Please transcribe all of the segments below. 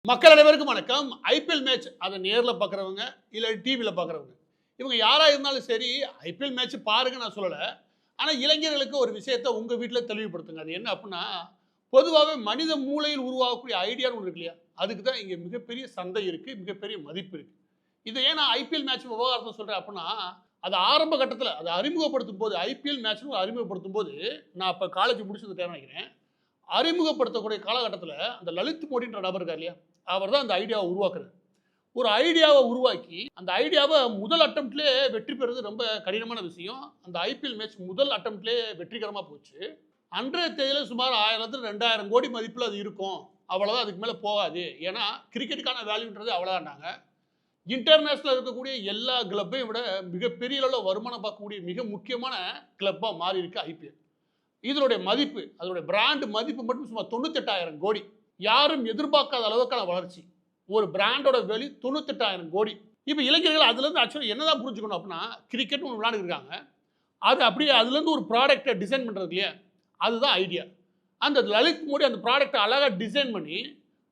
மக்கள் அனைவருக்கும் வணக்கம். ஐபிஎல் மேட்ச் அதை நேரில் பார்க்குறவங்க இல்லை டிவியில் பார்க்குறவங்க இவங்க யாராக இருந்தாலும் சரி ஐபிஎல் மேட்ச் பாருங்க நான் சொல்லலை. ஆனால் இளைஞர்களுக்கு ஒரு விஷயத்தை உங்கள் வீட்டில் தெளிவுபடுத்துங்க. அது என்ன அப்படின்னா, பொதுவாகவே மனித மூளையில் உருவாகக்கூடிய ஐடியான்னு ஒன்று இருக்கு இல்லையா, அதுக்கு தான் இங்கே மிகப்பெரிய சந்தை இருக்குது, மிகப்பெரிய மதிப்பு இருக்குது. இதை ஏன் நான் ஐபிஎல் மேட்ச் விவகாரத்தை சொல்கிறேன் அப்படின்னா, அது ஆரம்ப கட்டத்தில் அதை அறிமுகப்படுத்தும் போது ஐபிஎல் மேட்ச்னு அறிமுகப்படுத்தும் போது நான் இப்போ காலேஜ் முடிச்சது நினைக்கிறேன். அறிமுகப்படுத்தக்கூடிய காலகட்டத்தில் அந்த லலித் மோடின்ற நபர் இருக்கார் இல்லையா, அவர் தான் அந்த ஐடியாவை உருவாக்குறாரு. ஒரு ஐடியாவை உருவாக்கி அந்த ஐடியாவை முதல் அட்டம்ப்ட்லேயே வெற்றி பெறுறது ரொம்ப கடினமான விஷயம். அந்த ஐபிஎல் மேட்ச் முதல் அட்டம்ப்ட்லேயே வெற்றிகரமாக போச்சு. அன்றைய தேதியில் சுமார் 1000-2000 கோடி மதிப்பில் அது இருக்கும், அவ்வளோதான், அதுக்கு மேலே போகாது. ஏன்னா கிரிக்கெட்டுக்கான வேல்யூன்றது அவ்வளோதான்டாங்க. இன்டர்நேஷ்னல் இருக்கக்கூடிய எல்லா கிளப்பையும் விட மிகப்பெரிய அளவில் வருமானம் பார்க்கக்கூடிய மிக முக்கியமான கிளப்பாக மாறி இருக்கு ஐபிஎல். இதனுடைய மதிப்பு, அதனுடைய பிராண்ட் மதிப்பு மட்டும் சுமார் 98,000 கோடி. யாரும் எதிர்பார்க்காத அளவுக்கான வளர்ச்சி. ஒரு பிராண்டோட வெளி 98,000 கோடி. இப்போ இளைஞர்கள் அதுலேருந்து ஆக்சுவலி என்னதான் புரிஞ்சுக்கணும் அப்படின்னா, கிரிக்கெட் ஒன்று விளையாண்டுருக்காங்க, அது அப்படியே அதுலேருந்து ஒரு ப்ராடக்டை டிசைன் பண்ணுறது இல்லையா, அதுதான் ஐடியா. அந்த லலித் மோடி அந்த ப்ராடக்டை அழகாக டிசைன் பண்ணி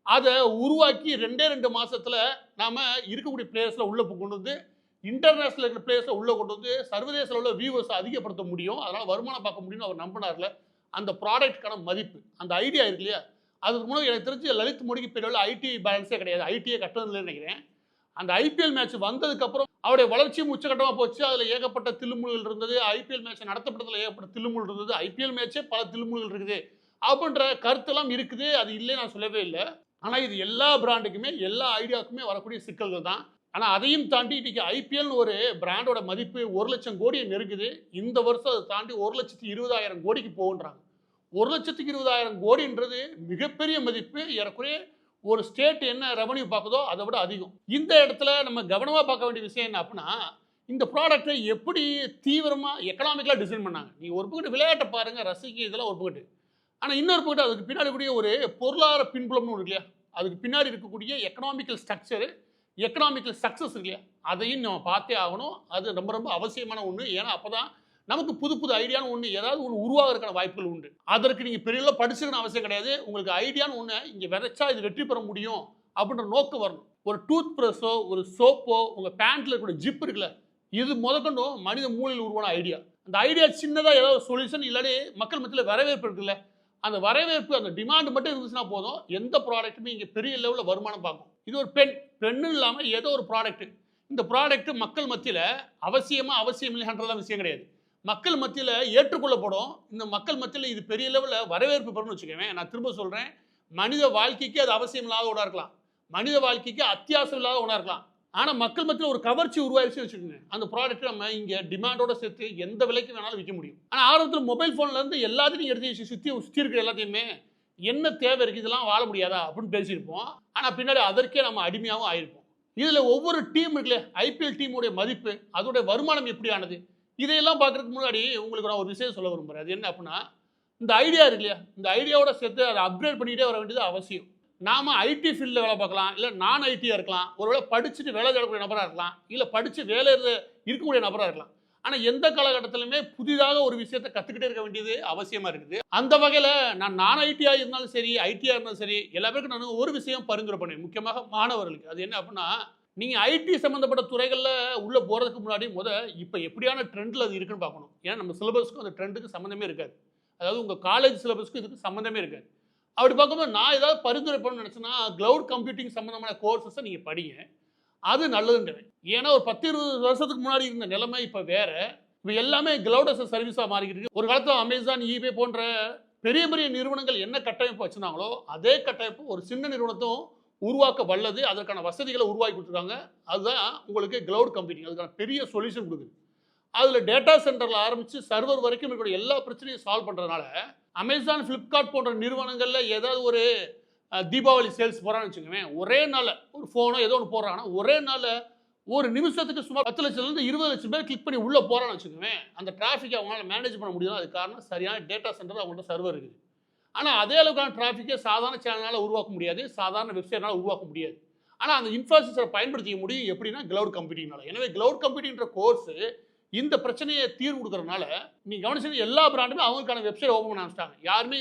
அதை உருவாக்கி 2 மாதத்தில் நாம் இருக்கக்கூடிய பிளேயர்ஸில் உள்ளே கொண்டு வந்து, இன்டர்நேஷனல் இருக்கிற பிளேயர்ஸில் உள்ளே கொண்டு வந்து சர்வதேச உள்ள வியூவர்ஸை அதிகப்படுத்த முடியும், அதனால் வருமானம் பார்க்க முடியும்னு அவர் நம்பினார்ல. அந்த ப்ராடக்ட்டுக்கான மதிப்பு, அந்த ஐடியா இருக்கு இல்லையா, அதுக்கு முன்னாடி எனக்கு தெரிஞ்சு லலித் மோடிக்கு பெரிய ஐடி பேலன்ஸே கிடையாது, ஐடியை கட்டணும்னு நினைக்கிறேன். அந்த ஐபிஎல் மேட்ச் வந்ததுக்கப்புறம் அவருடைய வளர்ச்சியும் உச்சகட்டமாக போச்சு. அதில் ஏகப்பட்ட தில்லுமுல்கள் இருந்தது. ஐபிஎல் மேட்ச் நடத்தப்பட்டதில் ஏகப்பட்ட தில்லுமுல் இருந்தது. ஐபிஎல் மேட்சே பல தில்லுமுல்கள் இருக்குது அப்படின்ற கருத்தெல்லாம் இருக்குது, அது இல்லை நான் சொல்லவே இல்லை. ஆனால் இது எல்லா பிராண்டுக்குமே எல்லா ஐடியாவுக்குமே வரக்கூடிய சிக்கல்கள் தான். ஆனால் அதையும் தாண்டி இன்றைக்கி ஐபிஎல்னு ஒரு பிராண்டோட மதிப்பு 1,00,000 கோடியை நெருங்குது. இந்த வருஷம் அதை தாண்டி 1,20,000 கோடிக்கு போகுன்றாங்க. 1,20,000 கோடின்றது மிகப்பெரிய மதிப்பு. ஏறக்குறைய ஒரு ஸ்டேட் என்ன ரெவன்யூ பார்க்குதோ அதை விட அதிகம். இந்த இடத்துல நம்ம கவனமாக பார்க்க வேண்டிய விஷயம் என்ன அப்படின்னா, இந்த ப்ராடக்ட்டை எப்படி தீவிரமாக எக்கனாமிக்கலாக டிசைன் பண்ணாங்க. நீங்கள் ஒரு பக்கத்து விளையாட்டை பாருங்கள், ரசிக்க, இதெல்லாம் ஒரு பக்கத்து. ஆனால் இன்னொரு பக்கத்து அதுக்கு பின்னாடி கூடிய ஒரு பொருளாதார பின்புலம்னு இருக்கு இல்லையா, அதுக்கு பின்னாடி இருக்கக்கூடிய எக்கனாமிக்கல் ஸ்ட்ரக்சரு, எக்கனாமிக்கல் சக்ஸஸ் இருக்கு இல்லையா, அதையும் நம்ம பார்த்தே ஆகணும். அது ரொம்ப ரொம்ப அவசியமான ஒன்று. ஏன்னா அப்போ தான் நமக்கு புது புது ஐடியான்னு ஒன்று ஏதாவது ஒன்று உருவாகிறதுக்கான வாய்ப்புகள் உண்டு. அதற்கு நீங்கள் பெரிய படிச்சுக்கணும் அவசியம் கிடையாது. உங்களுக்கு ஐடியான்னு ஒன்று இங்கே விதைச்சா இது வெற்றி பெற முடியும் அப்படின்ற நோக்கம் வரணும். ஒரு டூத் ப்ரஷோ, ஒரு சோப்போ, உங்கள் பேண்ட்டில் இருக்கக்கூடிய ஜிப் இருக்குல்ல, இது முதற்கொண்டும் மனித மூளையில் உருவான ஐடியா. அந்த ஐடியா சின்னதாக ஏதாவது சொல்யூஷன் இல்லாட்டி மக்கள் மத்தியில் வரவேற்பு இருக்குல்ல, அந்த வரவேற்பு, அந்த டிமாண்ட் மட்டும் இருந்துச்சுன்னா போதும், எந்த ப்ராடக்ட்டுமே இங்கே பெரிய லெவலில் வருமானம் பார்க்கும். இது ஒரு பெண்ணு இல்லாமல் ஏதோ ஒரு ப்ராடக்ட். இந்த ப்ராடக்ட் மக்கள் மத்தியில் அவசியம் இல்லைன்றதான் விஷயம் கிடையாது. மக்கள் மத்தியில் ஏற்றுக்கொள்ளப்படும். இந்த மக்கள் மத்தியில் இது பெரிய லெவலில் வரவேற்பு பெறும்னு வச்சுக்கோங்க. நான் திரும்ப சொல்கிறேன், மனித வாழ்க்கைக்கு அது அவசியம் இல்லாத ஒன்றா இருக்கலாம், மனித வாழ்க்கைக்கு அத்தியாவசியம் இல்லாத ஒன்றா இருக்கலாம். ஆனால் மக்கள் மத்தியில் ஒரு கவர்ச்சி உருவாயிடுச்சு வச்சுக்கோங்க, அந்த ப்ராடக்ட் நம்ம இங்கே டிமாண்டோட சேர்த்து எந்த விலைக்கு வேணாலும் விற்க முடியும். ஆனால் ஆரம்பத்தில் மொபைல் ஃபோன்லேருந்து எல்லாத்தையும் எடுத்து சுற்றி இருக்கிற எல்லாத்தையுமே என்ன தேவை இருக்குது, இதெல்லாம் வாழ முடியாதா அப்படின்னு பேசியிருப்போம். ஆனால் பின்னாடி அதற்கே நம்ம அடிமையாகவும் ஆயிருப்போம். இதில் ஒவ்வொரு டீம் இருக்குல்ல, ஐபிஎல் டீமுடைய மதிப்பு, அதோடைய வருமானம் எப்படி ஆனது, இதையெல்லாம் பார்க்குறதுக்கு முன்னாடி உங்களுக்கு நான் ஒரு விஷயம் சொல்ல விரும்புகிறேன். அது என்ன அப்படின்னா, இந்த ஐடியா இருக்கு இல்லையா, இந்த ஐடியாவோட சேர்த்து அதை அப்கிரேட் பண்ணிகிட்டே வர வேண்டியது அவசியம். நாம் ஐடி ஃபீல்டில் வேலை பார்க்கலாம், இல்லை நான் ஐடியாக இருக்கலாம், ஒருவேளை படிச்சுட்டு வேலை தேடக்கூடிய நபராக இருக்கலாம், இல்லை படித்து வேலையில் இருக்கக்கூடிய நபராக இருக்கலாம். ஆனால் எந்த காலகட்டத்திலுமே புதிதாக ஒரு விஷயத்தை கற்றுக்கிட்டே இருக்க வேண்டியது அவசியமாக இருக்குது. அந்த வகையில் நான் ஐடியாக இருந்தாலும் சரி, ஐடியாக இருந்தாலும் சரி, எல்லா பேருக்கும் நான் ஒரு விஷயம் பரிந்துரை பண்ணேன், முக்கியமாக மாணவர்களுக்கு. அது என்ன அப்படின்னா, நீங்கள் ஐடி சம்மந்தப்பட்ட துறைகளில் உள்ளே போகிறதுக்கு முன்னாடி இப்போ எப்படியான ட்ரெண்டில் அது இருக்குன்னு பார்க்கணும். ஏன்னா நம்ம சிலபஸ்க்கும் அந்த ட்ரெண்டுக்கு சம்மந்தமே இருக்காது. அதாவது உங்கள் காலேஜ் சிலபஸ்க்கும் இதுக்கு சம்மந்தமே இருக்காது. அப்படி பார்க்கும்போது நான் ஏதாவது பரிந்துரை பண்ணணும்னு நினச்சேன்னா, க்ளவுட் கம்ப்யூட்டிங் சம்மந்தமான கோர்சஸை நீங்கள் படிங்க, அது நல்லதுன்றேன். ஏன்னா ஒரு 10-20 வருஷத்துக்கு முன்னாடி இருந்த நிலைமை இப்போ வேறு. இப்போ எல்லாமே க்ளவுட் அஸ் சர்வீஸாக மாறிக்கிட்டு இருக்கு. ஒரு காலத்தில் அமேசான், ஈபே போன்ற பெரிய பெரிய நிறுவனங்கள் என்ன கட்டமைப்பு வச்சுருந்தாங்களோ அதே கட்டமைப்பு ஒரு சின்ன நிறுவனத்தும் உருவாக்க வல்லது. அதற்கான வசதிகளை உருவாக்கி கொடுத்துருக்காங்க. அதுதான் உங்களுக்கு க்ளவுட் கம்ப்யூட்டிங், அதுக்கான பெரிய சொல்யூஷன் கொடுக்குது. அதில் டேட்டா சென்டரில் ஆரம்பித்து சர்வர் வரைக்கும் இருக்கிற எல்லா பிரச்சனையும் சால்வ் பண்ணுறதுனால அமேசான், ஃப்ளிப்கார்ட் போன்ற நிறுவனங்களில் ஏதாவது ஒரு தீபாவளி சேல்ஸ் போகிறான்னு வச்சுக்கோங்க, ஒரே நாளில் ஒரு ஃபோனோ ஏதோ ஒன்று போடுறாங்கன்னா ஒரே நாளில் ஒரு நிமிஷத்துக்கு சுமார் 10 லட்சத்துலேருந்து 20 லட்சம் பேர் கிளிக் பண்ணி உள்ளே போகிறான்னு வச்சுக்கோங்க. அந்த டிராஃபிக்கை அவங்களால மேனேஜ் பண்ண முடியும். அதுக்கு காரணம் சரியான டேட்டா சென்டர், அவங்கள்ட்ட சர்வர் இருக்குது. ஆனால் அதே அளவுக்கான டிராஃபிக்கை சாதாரண சேனலால் உருவாக்க முடியாது, சாதாரண வெப்சைட்னால் உருவாக்க முடியாது. ஆனால் அந்த இன்ஃப்ராஸ்ட்ரக்சரை பயன்படுத்திக்க முடியும் எப்படின்னா க்ளவுட் கம்ப்யூட்டிங்னால. எனவே க்ளவுட் கம்ப்யூட்டிங்கிற கோர்ஸு இந்த பிரச்சனையை தீர்வு கொடுக்கறதுனால நீங்கள் கவனிச்சது எல்லா பிராண்டுமே அவங்களுக்கான வெப்சைட் ஓப்பன் பண்ண ஆரம்பிச்சிட்டாங்க. யாருமே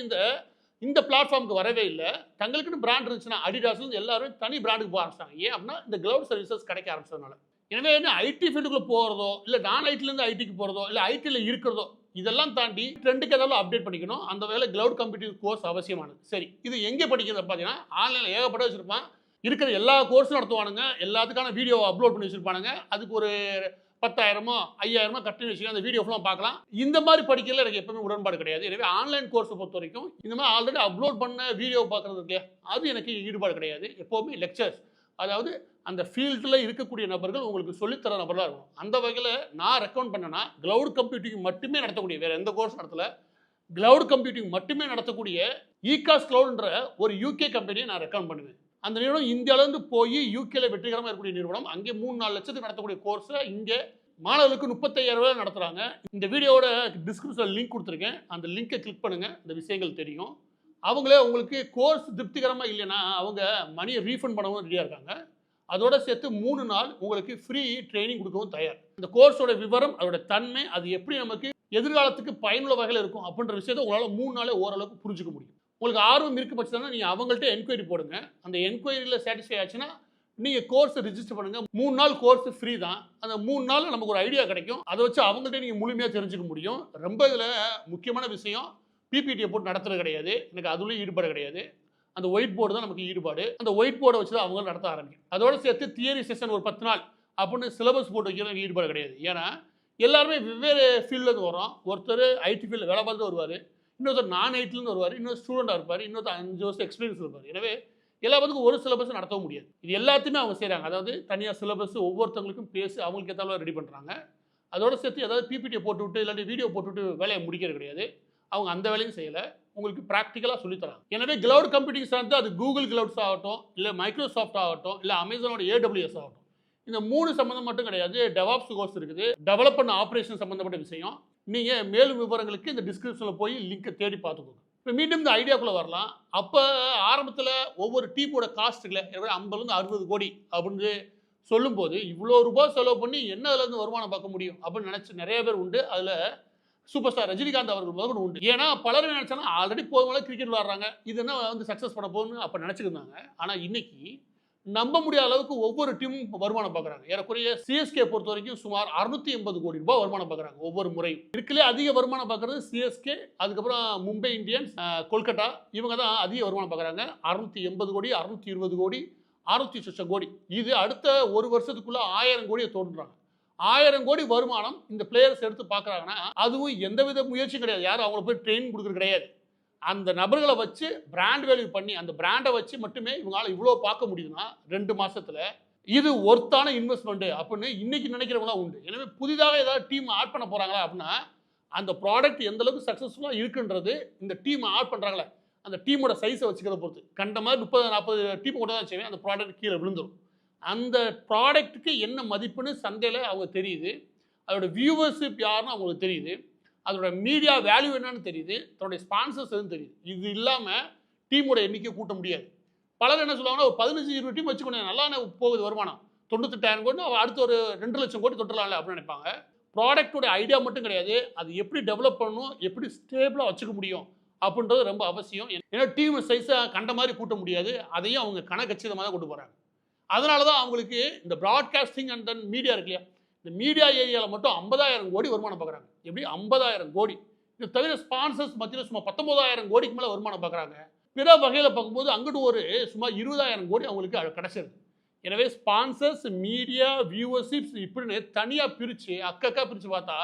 இந்த பிளாட்ஃபார்முக்கு வரவே இல்லை. தங்களுக்குன்னு பிராண்ட் இருந்துச்சுன்னா அடிடாஸ் எல்லாரும் தனி பிராண்டுக்கு போக ஆரம்பிச்சாங்க. ஏன் அப்படின்னா இந்த கிளவுட் சர்வீசஸ் கிடைக்க ஆரம்பிச்சதுனால. எனவே என்ன ஐடி ஃபீல்டுக்குள்ள போகிறதோ இல்லை நான் ஐடிலேருந்து ஐடிக்கு போகிறதோ இல்லை ஐடியில் இருக்கிறதோ இதெல்லாம் தாண்டி ட்ரெண்டுக்கு ஏதாவது அப்டேட் பண்ணிக்கணும். அந்த வேலை கிளவுட் கம்ப்யூட்டிங் கோர்ஸ் அவசியமானது. சரி, இது எங்கே படிக்கிறது பார்த்தீங்கன்னா ஆன்லைனில் ஏகப்பட்ட வச்சுருப்பான். இருக்கிற எல்லா கோர்ஸும் நடத்துவானுங்க. எல்லாத்துக்கான வீடியோ அப்லோட் பண்ணி வச்சுருப்பானுங்க. அதுக்கு ஒரு 10,000 5,000 கட்டி வச்சுக்க அந்த வீடியோ ஃபுல்லாக பார்க்கலாம். இந்த மாதிரி படிக்கிறதுல எனக்கு எப்பவுமே உடன்பாடு கிடையாது. எனவே ஆன்லைன் கோர்ஸை பொறுத்த வரைக்கும் இந்த மாதிரி ஆல்ரெடி அப்லோட் பண்ண வீடியோ பார்க்குறது இல்லையா, அது எனக்கு ஈடுபாடு கிடையாது. எப்போவுமே லெக்சர்ஸ், அதாவது அந்த ஃபீல்டில் இருக்கக்கூடிய நபர்கள் உங்களுக்கு சொல்லித்தர நபர்களாக இருக்கும். அந்த வகையில் நான் ரெக்கமெண்ட் பண்ணேன்னா கிளவுட் கம்ப்யூட்டிங் மட்டுமே நடத்தக்கூடிய, வேறு எந்த கோர்ஸ் நடத்தல, கிளவுட் கம்ப்யூட்டிங் மட்டுமே நடத்தக்கூடிய ஈகாஸ் கிளவுட்ன்ற ஒரு யூகே கம்பெனியை நான் ரெக்கமெண்ட் பண்ணுவேன். அந்த நிறுவனம் இந்தியாவிலேருந்து போய் யூகேல வெற்றிகரமாக இருக்கக்கூடிய நிறுவனம். அங்கே 3-4 லட்சத்துக்கு நடத்தக்கூடிய கோர்ஸை இங்கே மாணவர்களுக்கு 35,000 நடத்துகிறாங்க. இந்த வீடியோட டிஸ்கிரிப்ஷனில் லிங்க் கொடுத்துருக்கேன். அந்த லிங்கை கிளிக் பண்ணுங்கள், இந்த விஷயங்கள் தெரியும். அவங்களே உங்களுக்கு கோர்ஸ் திருப்திகரமாக இல்லைன்னா அவங்க மணியை ரீஃபண்ட் பண்ணவும் ரெடியாக இருக்காங்க. அதோட சேர்த்து 3 நாள் உங்களுக்கு ஃப்ரீ ட்ரைனிங் கொடுக்கவும் தயார். இந்த கோர்ஸோட விவரம், அதோட தன்மை, அது எப்படி நமக்கு எதிர்காலத்துக்கு பயனுள்ள வகையில் இருக்கும் அப்படின்ற விஷயத்தை உங்களால் 3 நாளே ஓரளவுக்கு புரிஞ்சுக்க முடியும். உங்களுக்கு ஆர்வம் இருக்கு பட்சம்னா நீங்கள் அவங்கள்ட்ட என்கொயரி போடுங்க. அந்த என்கொயரியில் சாட்டிஸ்ஃபை ஆச்சுன்னா நீங்கள் கோர்ஸை ரிஜிஸ்டர் பண்ணுங்கள். 3 நாள் கோர்ஸ் ஃப்ரீ தான். அந்த 3 நாள் நமக்கு ஒரு ஐடியா கிடைக்கும். அதை வச்சு அவங்கள்ட்ட நீங்கள் முழுமையாக தெரிஞ்சுக்க முடியும். ரொம்ப இதில் முக்கியமான விஷயம், பிபிடியை போட்டு நடத்துறது கிடையாது. எனக்கு அதுலேயும் ஈடுபாடு கிடையாது. அந்த ஒயிட் போர்டு தான் நமக்கு ஈடுபாடு. அந்த ஒயிட் போர்டை வச்சு தான் அவங்க நடத்த ஆரம்பிக்கும். அதோட சேர்த்து தியரி செஷன் ஒரு 10 நாள் அப்படின்னு சிலபஸ் போட்டு வைக்கிறது ஈடுபாடு கிடையாது. ஏன்னா எல்லாருமே வெவ்வேறு ஃபீல்ட்லேருந்து வரோம். ஒருத்தர் ஐடி ஃபீல்டில் வேலை பார்த்துட்டு வருவார், இன்னொருத்தர் நான் ஐடிலேருந்து வருவார், இன்னொரு ஸ்டூடெண்டாக இருப்பார், இன்னொருத்தர் 5 வருஷம் எக்ஸ்பீரியன்ஸ் இருப்பார். எனவே எல்லா பேருக்கும் ஒரு சிலபஸ் நடத்தவும் முடியாது. இது எல்லாத்தையுமே அவங்க செய்கிறாங்க. அதாவது தனியாக சிலபஸ் ஒவ்வொருத்தவங்களுக்கும் பேசி அவங்களுக்கு ஏற்றாலும் ரெடி பண்ணுறாங்க. அதோட சேர்த்து ஏதாவது பிபிடியை போட்டுவிட்டு இல்லாட்டி வீடியோ போட்டுவிட்டு வேலையை முடிக்கிறது கிடையாது. அவங்க அந்த வேலையும் செய்யலை, உங்களுக்கு ப்ராக்டிக்கலாக சொல்லித்தராங்க. எனவே கிளவுட் கம்ப்யூட்டிங் சார்ந்து அது கூகுள் கிளவுட்ஸ் ஆகட்டும், இல்லை மைக்ரோசாஃப்ட் ஆகட்டும், இல்லை அமேசானோட AWS ஆகட்டும், இந்த 3 சம்மந்தம் மட்டும் கிடையாது. டெவாப்ஸ் கோர்ஸ் இருக்குது, டெவலப் பண்ண ஆப்ரேஷன் சம்மந்தப்பட்ட விஷயம். நீங்கள் மேலும் விவரங்களுக்கு இந்த டிஸ்கிரிப்ஷனில் போய் லிங்கை தேடி பார்த்துக்கோங்க. இப்போ மீண்டும் இந்த ஐடியாக்குள்ளே வரலாம். அப்போ ஆரம்பத்தில் ஒவ்வொரு டீமோட காஸ்ட் இல்லை 50 60 கோடி அப்படின்னு சொல்லும்போது இவ்வளோ ரூபாய் செலவு பண்ணி என்ன அதுலேருந்து வருமானம் பார்க்க முடியும் அப்படின்னு நினச்சி நிறைய பேர் உண்டு. அதில் சூப்பர் ஸ்டார் ரஜினிகாந்த் அவர்கள் முதல் உண்டு. ஏன்னா பலரும் நினைச்சாங்க ஆல்ரெடி போதும் கிரிக்கெட் விளாட்றாங்க, இது என்ன வந்து சக்ஸஸ் பண்ண போகுதுன்னு அப்போ நினச்சிருந்தாங்க. ஆனால் இன்னைக்கு நம்ப முடியாத அளவுக்கு ஒவ்வொரு டீமும் வருமானம் பார்க்குறாங்க. ஏறக்குறைய சிஎஸ்கே பொறுத்த வரைக்கும் சுமார் 680 கோடி ரூபாய் வருமானம் பார்க்குறாங்க ஒவ்வொரு முறையும். இருக்குல்லே அதிக வருமானம் பார்க்குறது சிஎஸ்கே, அதுக்கப்புறம் மும்பை இந்தியன்ஸ், கொல்கட்டா, இவங்க தான் அதிக வருமானம் பார்க்குறாங்க. 680 கோடி, 620 கோடி, 600 கோடி. இது அடுத்த ஒரு வருஷத்துக்குள்ள 1000 கோடியை தோன்றுறாங்க. 1000 கோடி வருமானம் இந்த பிளேயர்ஸ் எடுத்து பார்க்குறாங்கன்னா அதுவும் எந்தவித முயற்சியும் கிடையாது. யாரும் அவங்கள போய் ட்ரெயின் கொடுக்குறது கிடையாது. அந்த நபர்களை வச்சு பிராண்ட் வேல்யூ பண்ணி அந்த பிராண்டை வச்சு மட்டுமே இவங்களால இவ்வளோ பார்க்க முடியுதுன்னா 2 மாசத்துல இது ஒர்த்தான இன்வெஸ்ட்மெண்ட் அப்படின்னு இன்னைக்கு நினைக்கிறவங்களாம் உண்டு. எனவே புதிதாக ஏதாவது டீம் ஆட் பண்ண போறாங்களா அப்படின்னா அந்த ப்ராடக்ட் எந்த அளவுக்கு சக்ஸஸ்ஃபுல்லாக இருக்குன்றது இந்த டீம் ஆட் பண்ணுறாங்களே அந்த டீமோட சைஸை வச்சுக்கிறத பொறுத்து. கண்ட மாதிரி 30-40 டீம் கூட தான் செய்வேன், அந்த ப்ராடக்ட் கீழே விழுந்துடும். அந்த ப்ராடக்ட்டுக்கு என்ன மதிப்புன்னு சந்தையில் அவங்க தெரியுது, அதோட வியூவர்ஷிப் யாருன்னு அவங்களுக்கு தெரியுது, அதோட மீடியா வேல்யூ என்னன்னு தெரியுது, அதோடைய ஸ்பான்சர்ஸ் எதுவும் தெரியுது. இது இல்லாமல் டீமோட எண்ணிக்கை கூட்ட முடியாது. பலர் என்ன சொல்லுவாங்கன்னா ஒரு 15-20 டீம் வச்சுக்கணும், நல்லா போகுது வருமானம் 98,000 கோடி, அடுத்து ஒரு 2 லட்சம் கோடி தொட்டலாம்ல அப்படின்னு நினைப்பாங்க. ப்ராடக்டோட ஐடியா மட்டும் கிடையாது, அது எப்படி டெவலப் பண்ணணும், எப்படி ஸ்டேபிளாக வச்சுக்க முடியும் அப்படின்றது ரொம்ப அவசியம். ஏன்னா டீம் சைஸை கண்ட மாதிரி கூட்ட முடியாது, அதையும் அவங்க கணக்கச்சிதமாக தான் கொண்டு போகிறாங்க. அதனால தான் அவங்களுக்கு இந்த ப்ராட்காஸ்டிங் அண்ட் தென் மீடியா இருக்கு இல்லையா, இந்த மீடியா ஏரியாவில் மட்டும் 50,000 கோடி வருமானம் பார்க்குறாங்க. எப்படி 50,000 கோடி. இது தவிர ஸ்பான்சர்ஸ் மத்தியில் சும்மா 19,000 கோடிக்கு மேலே வருமானம் பார்க்குறாங்க. பிற வகையில் பார்க்கும்போது அங்கிட்டு ஒரு சும்மா 20,000 கோடி அவங்களுக்கு கிடைச்சிருக்கு. எனவே ஸ்பான்சர்ஸ், மீடியா, வியூவர்ஷிப்ஸ் இப்படின்னு தனியாக பிரித்து அக்கா பிரித்து பார்த்தா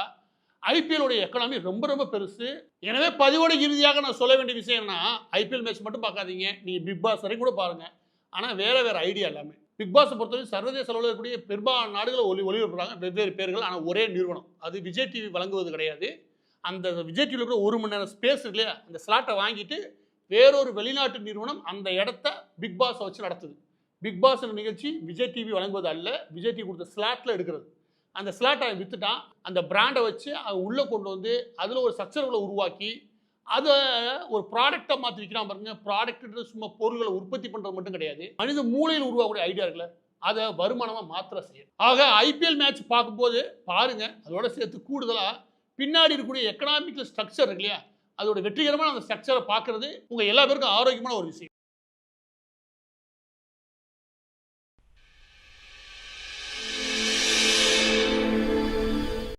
ஐபிஎல்லுடைய எக்கனாமி ரொம்ப ரொம்ப பெருசு. எனவே பதிவோட இறுதியாக நான் சொல்ல வேண்டிய விஷயம் என்ன, ஐபிஎல் மேட்ச் மட்டும் பார்க்காதீங்க, நீங்கள் பிக் பாஸ் வரைக்கும் கூட பாருங்கள். ஆனால் வேறு ஐடியா எல்லாமே பிக் பாஸை பொறுத்தவரை சர்வதேச அளவில் இருக்கக்கூடிய பெரும்பாலான நாடுகளை ஒளிபரப்புறாங்க, வெவ்வேறு பேர்கள். ஆனால் ஒரே நிறுவனம், அது விஜய் டிவி வழங்குவது கிடையாது. அந்த விஜய் டிவியில் கூட 1 மணி நேரம் ஸ்பேஸ் இருக்கு இல்லையா, அந்த ஸ்லாட்டை வாங்கிட்டு வேறொரு வெளிநாட்டு நிறுவனம் அந்த இடத்த பிக் பாஸை வச்சு நடத்துது. பிக் பாஸ் நிகழ்ச்சி விஜய் டிவி வழங்குவது அல்ல, விஜய் டிவி கொடுத்த ஸ்லாட்டில் எடுக்கிறது. அந்த ஸ்லாட்டை விற்றுட்டான், அந்த பிராண்டை வச்சு அதை உள்ளே கொண்டு வந்து அதில் ஒரு சச்சரவுகளை உருவாக்கி அதை ஒரு ப்ராடக்டாக மாற்றி விற்கிறான் பாருங்க. ப்ராடக்ட் சும்மா பொருள்களை உற்பத்தி பண்ணுறது மட்டும் கிடையாது, மனித மூளையில் உருவாகக்கூடிய ஐடியா இருக்குல்ல, அதை வருமானமாக மாத்திர செய்யும். ஆக ஐபிஎல் மேட்ச் பார்க்கும்போது பாருங்க, அதோட சேர்த்து கூடுதலாக பின்னாடி இருக்கக்கூடிய எக்கனாமிக்கல் ஸ்ட்ரக்சர் இருக்கு இல்லையா, அதோட வெற்றிகரமான அந்த ஸ்ட்ரக்சரை பார்க்கறது உங்கள் எல்லா பேருக்கும் ஆரோக்கியமான ஒரு விஷயம்.